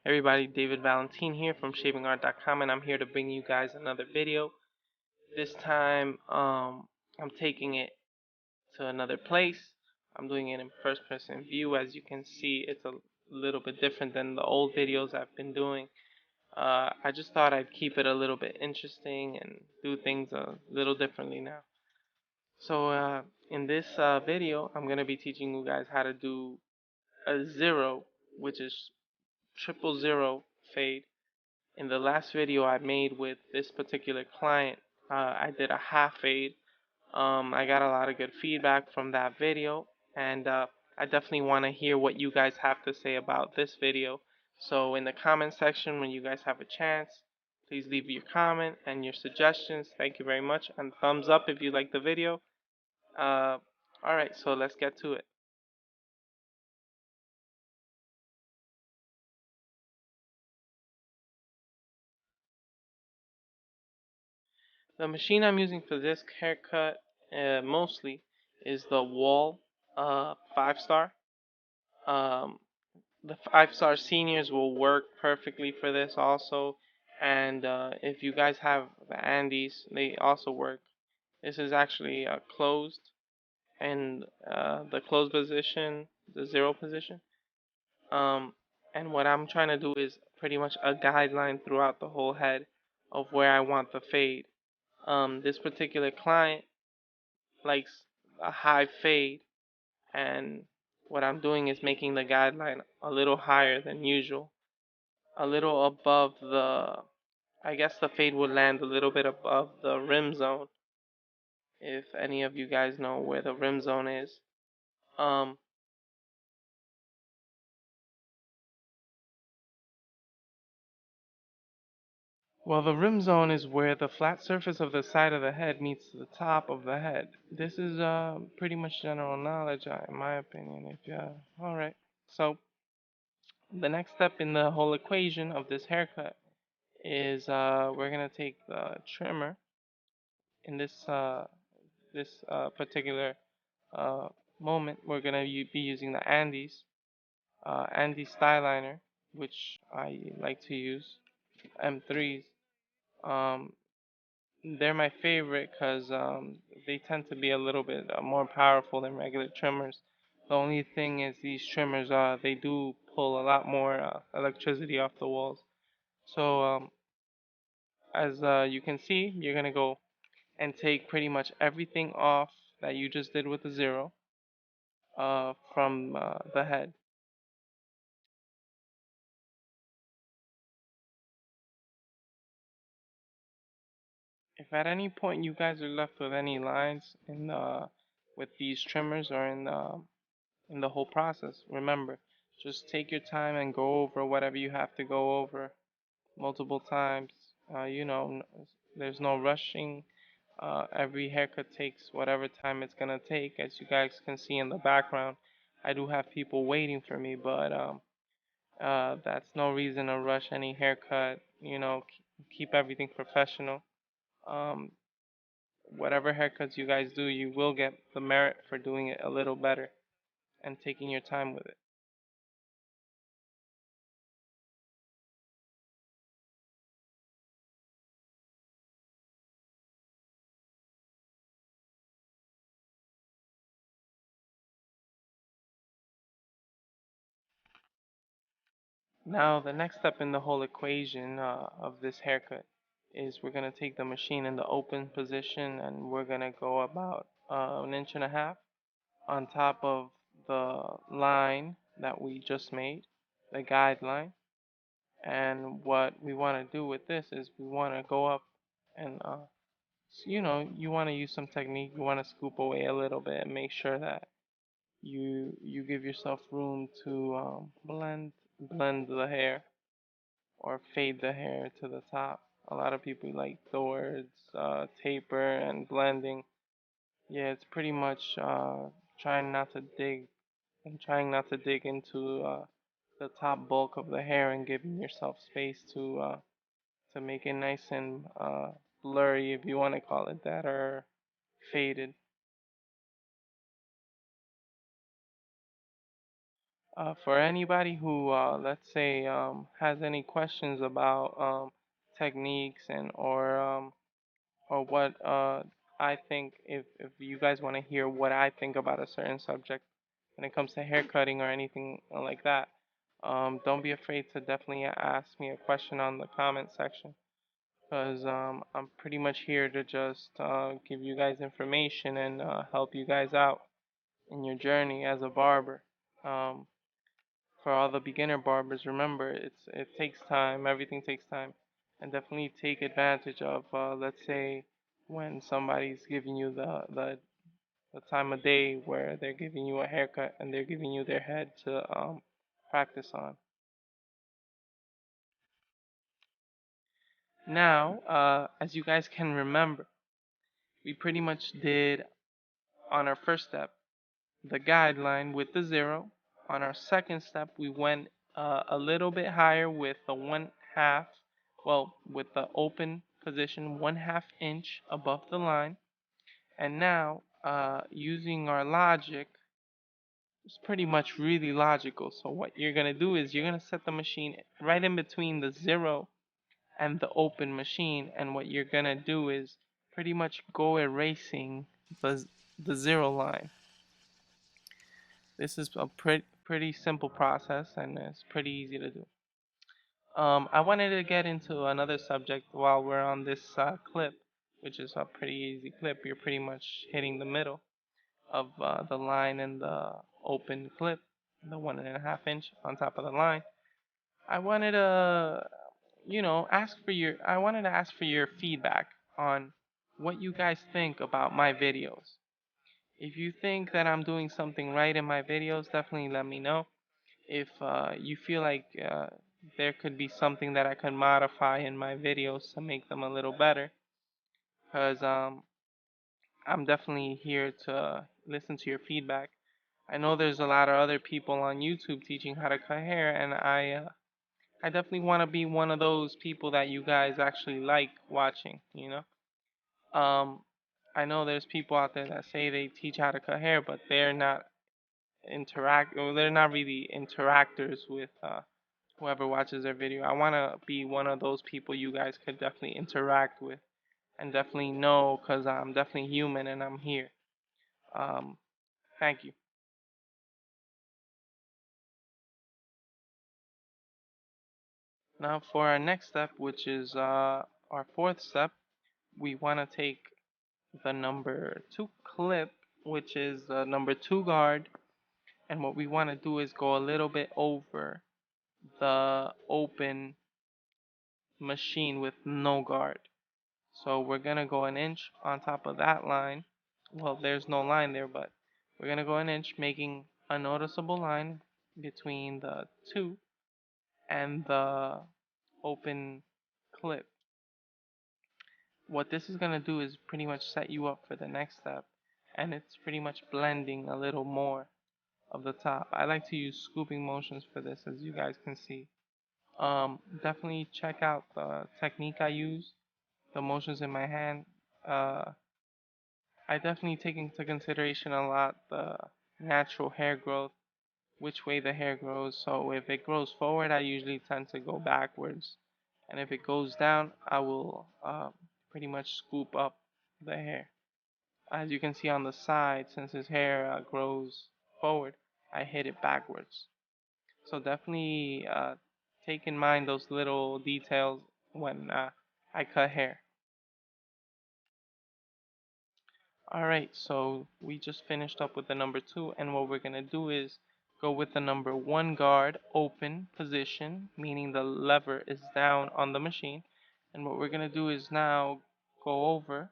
Everybody, David Valentine here from shavingart.com, and I'm here to bring you guys another video. This time, I'm taking it to another place. I'm doing it in first person view. As you can see, it's a little bit different than the old videos I've been doing. I just thought I'd keep it a little bit interesting and do things a little differently now. So, in this video, I'm going to be teaching you guys how to do a zero, which is triple zero fade. In the last video I made with this particular client, I did a half fade. I got a lot of good feedback from that video, and I definitely want to hear what you guys have to say about this video. So in the comment section, when you guys have a chance, please leave your comment and your suggestions. Thank you very much, and thumbs up if you like the video. Alright, so let's get to it. The machine I'm using for this haircut mostly is the Wall 5-star. Um, the 5-star seniors will work perfectly for this also, and if you guys have the Andes, they also work. This is actually closed, and the closed position, the zero position. Um, and what I'm trying to do is pretty much a guideline throughout the whole head of where I want the fade. This particular client likes a high fade, and what I'm doing is making the guideline a little higher than usual, a little above I guess the fade would land a little bit above the rim zone, if any of you guys know where the rim zone is. Um, well, the rim zone is where the flat surface of the side of the head meets the top of the head. This is pretty much general knowledge, in my opinion. If all right. So the next step in the whole equation of this haircut is we're gonna take the trimmer in this particular uh, moment. We're gonna be using the Andes Styliner, which I like to use, M3s. Um, they're my favorite because they tend to be a little bit more powerful than regular trimmers. The only thing is these trimmers they do pull a lot more electricity off the walls. So as you can see, you're gonna go and take pretty much everything off that you just did with the zero from the head. If at any point you guys are left with any lines in with these trimmers or in the whole process, remember, just take your time and go over whatever you have to go over multiple times. There's no rushing. Every haircut takes whatever time it's gonna take. As you guys can see in the background, I do have people waiting for me, but that's no reason to rush any haircut. Keep everything professional. Um, whatever haircuts you guys do, you will get the merit for doing it a little better and taking your time with it. Now, the next step in the whole equation of this haircut is we're going to take the machine in the open position, and we're going to go about 1.5 inches on top of the line that we just made, the guideline. And what we want to do with this is we want to go up and, you want to use some technique. You want to scoop away a little bit and make sure that you give yourself room to blend the hair or fade the hair to the top. A lot of people like the words taper and blending. Yeah, it's pretty much trying not to dig into the top bulk of the hair and giving yourself space to make it nice and blurry, if you want to call it that, or faded. For anybody who, let's say, has any questions about techniques and or what I think, if you guys want to hear what I think about a certain subject when it comes to haircutting or anything like that, don't be afraid to definitely ask me a question on the comment section, because I'm pretty much here to just give you guys information and help you guys out in your journey as a barber. Um, for all the beginner barbers, remember it takes time. Everything takes time, and definitely take advantage of, let's say, when somebody's giving you the time of day where they're giving you a haircut and they're giving you their head to practice on. Now, as you guys can remember, we pretty much did on our first step the guideline with the 0. On our second step, we went a little bit higher with the 1/2, well, with the open position 1/2 inch above the line. And now, using our logic, it's pretty much really logical. So what you're gonna do is you're gonna set the machine right in between the 0 and the open machine, and what you're gonna do is pretty much go erasing the 0 line. This is a pretty simple process, and it's pretty easy to do. I wanted to get into another subject while we're on this clip, which is a pretty easy clip. You're pretty much hitting the middle of the line and the open clip, the 1.5 inch on top of the line. I wanted to, I wanted to ask for your feedback on what you guys think about my videos. If you think that I'm doing something right in my videos, definitely let me know. If you feel like there could be something that I could modify in my videos to make them a little better, because I'm definitely here to listen to your feedback. I know there's a lot of other people on YouTube teaching how to cut hair, and I definitely want to be one of those people that you guys actually like watching, you know? I know there's people out there that say they teach how to cut hair, but they're not really interactors with whoever watches their video. I want to be one of those people you guys could definitely interact with and definitely know, because I'm definitely human and I'm here. Um, Thank you. Now for our next step, which is our fourth step, we want to take the number 2 clip, which is the number 2 guard, and what we want to do is go a little bit over the open machine with no guard. So we're gonna go an inch on top of that line. Well, there's no line there, but we're gonna go an inch, making a noticeable line between the 2 and the open clip. What this is gonna do is pretty much set you up for the next step, and it's pretty much blending a little more of the top. I like to use scooping motions for this, as you guys can see. Definitely check out the technique I use, the motions in my hand. Uh, I definitely take into consideration a lot the natural hair growth, which way the hair grows. So if it grows forward, I usually tend to go backwards, and if it goes down, I will pretty much scoop up the hair. As you can see on the side, since his hair grows forward, I hit it backwards. So definitely take in mind those little details when I cut hair. Alright, so we just finished up with the number 2, and what we're going to do is go with the number 1 guard open position, meaning the lever is down on the machine. And what we're going to do is now go over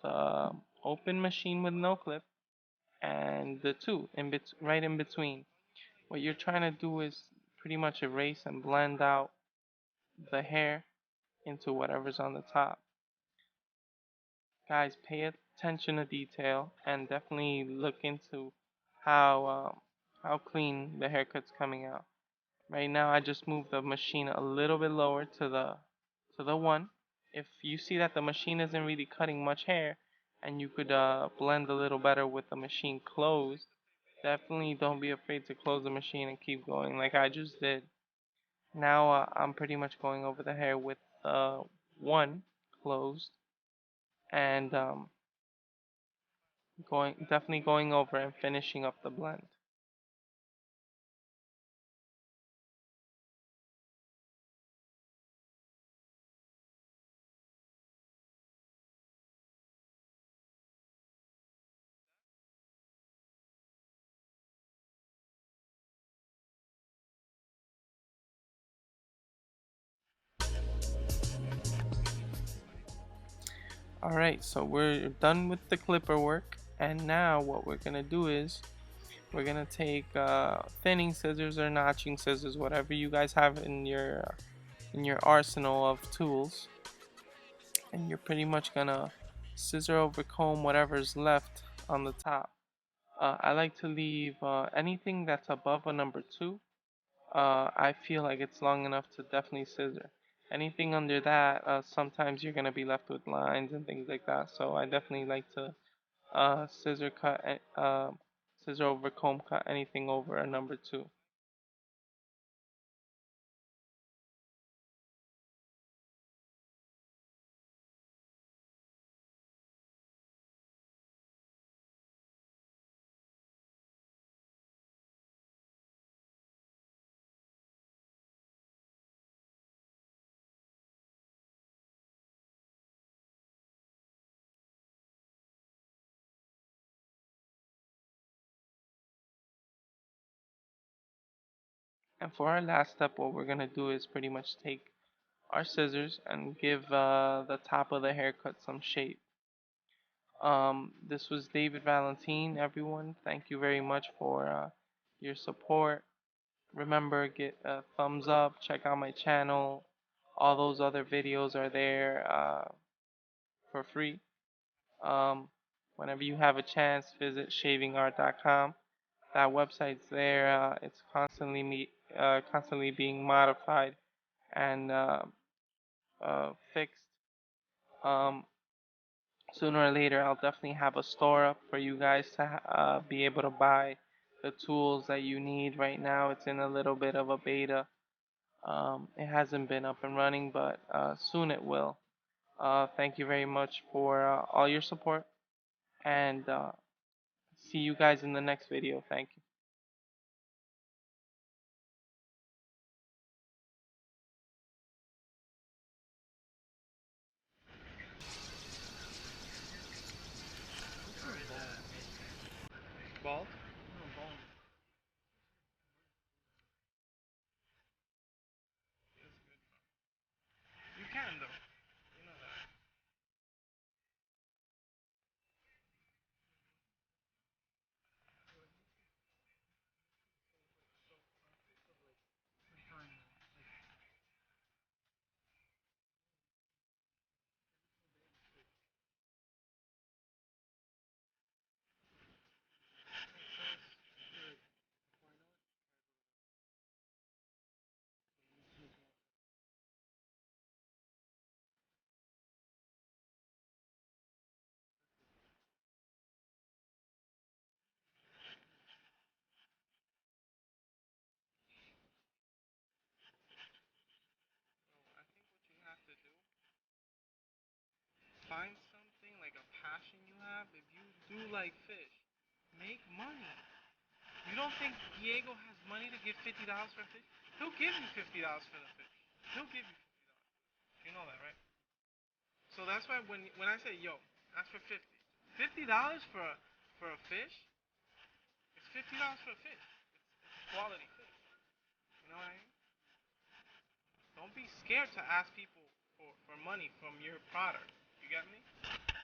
the open machine with no clip and the 2 right in between. What you're trying to do is pretty much erase and blend out the hair into whatever's on the top. Guys, pay attention to detail and definitely look into how clean the haircut's coming out. Right now, I just moved the machine a little bit lower to the 1. If you see that the machine isn't really cutting much hair, and you could blend a little better with the machine closed, Definitely don't be afraid to close the machine and keep going like I just did. Now I'm pretty much going over the hair with one closed and going over and finishing up the blend. Alright, so we're done with the clipper work, and now what we're gonna do is we're gonna take thinning scissors or notching scissors, whatever you guys have in your arsenal of tools, and you're pretty much gonna scissor over comb whatever's left on the top. I like to leave anything that's above a number two. I feel like it's long enough to definitely scissor. Anything under that, sometimes you're gonna be left with lines and things like that. So I definitely like to scissor cut, scissor over comb cut anything over a number two. And for our last step, what we're gonna do is pretty much take our scissors and give the top of the haircut some shape. This was David Valentine, everyone. Thank you very much for your support. Remember, get a thumbs up, check out my channel. All those other videos are there for free. Um, Whenever you have a chance, visit shavingart.com. That website's there. It's constantly being modified and fixed. Um, Sooner or later, I'll definitely have a store up for you guys to be able to buy the tools that you need. Right now, it's in a little bit of a beta. It hasn't been up and running, but soon it will. Thank you very much for all your support, and see you guys in the next video. Thank you. Bald? You can though. You know that. I think what you have to do, find something like a passion you have. If you do like fish, make money. You don't think Diego has money to give $50 for a fish? He'll give you $50 for the fish. He'll give you $50. You know that, right? So that's why when I say yo, ask for 50. $50 for a fish, it's $50 for a fish. It's quality fish. You know what I mean? Don't be scared to ask people for money from your product. You get me?